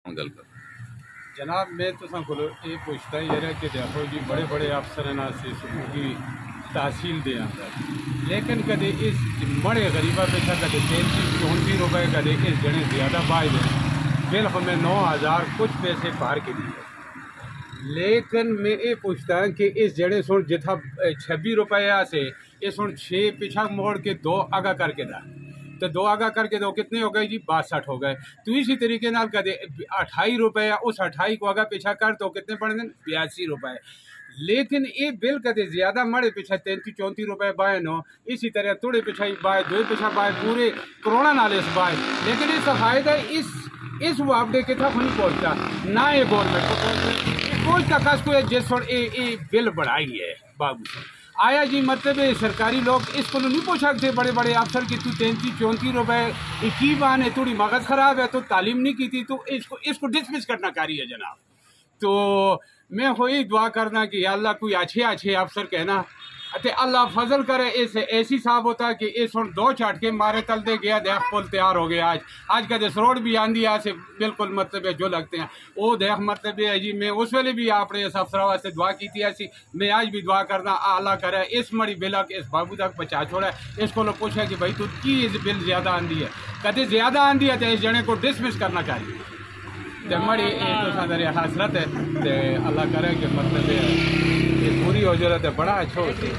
गल कर जनाब मैं तो को ये पूछता ही रहा कि देखो जी बड़े बड़े अफसर से की तहसील दे लेकिन कदे इस बड़े गरीबा पेशा कदे 33-34 रुपए कदे इस जने ज़्यादा बाय दे बिल हमें 9,000 कुछ पैसे पार के दिए। लेकिन मैं ये पूछता कि इस जने सुन जिथा 26 रुपया से ये सुन 6 पीछा मोड़ के 2 आगा करके दा तो 2 आगा करके दो कितने हो गए जी 62 हो गए। तो इसी तरीके नाल कदे 28 रुपया उस 28 को आगा पीछा कर तो कितने पड़ गए 82 रुपए। लेकिन ये बिल कदे ज्यादा मड़े पीछा 33-34 रुपए बाय नो इसी तरह थोड़े पीछा ही बाय 2 पीछा बाय पूरे कोरोना नाल इस बाय। लेकिन इसका फायदा इस वापडे के था नहीं पहुंचता ना ये गवर्नमेंट को पहुंचता कस को जिस ये बिल बढ़ाई है बाबू आया जी मतलब सरकारी लोग इसको नहीं पूछ सकते बड़े बड़े अफसर की तू 33-34 रुपए की बान है थोड़ी मगज खराब है तो तालीम नहीं की थी तो इसको डिसमिस करना कारी है जनाब। तो मैं वही दुआ करना कि अल्लाह कोई अच्छे अच्छे अफसर कहना अते अल्लाह फजल करे इस ऐसी साहब होता कि इस 2 झटके मारे तल दे गया देख पुल तैयार हो गया आज का देश रोड भी आंधी से बिल्कुल मतलब है जो लगते हैं वो देख मतलब है जी। मैं उस वेले भी आपने इस अफसर वास्ते दुआ की थी ऐसी मैं आज भी दुआ करना अल्लाह करे इस मड़ी बिल इस बाबू तक पहुँचा छोड़ा इसको लोग पूछा कि भाई तू की इस बिल ज्यादा आंधी है कदे ज्यादा आंधी है तो इस जने को डिसमिस करना चाहिए ते मड़ी तो हसरत है ते अल्लाह करे कि मतलब ये पूरी हो जाए तो बड़ा अच्छा होती है।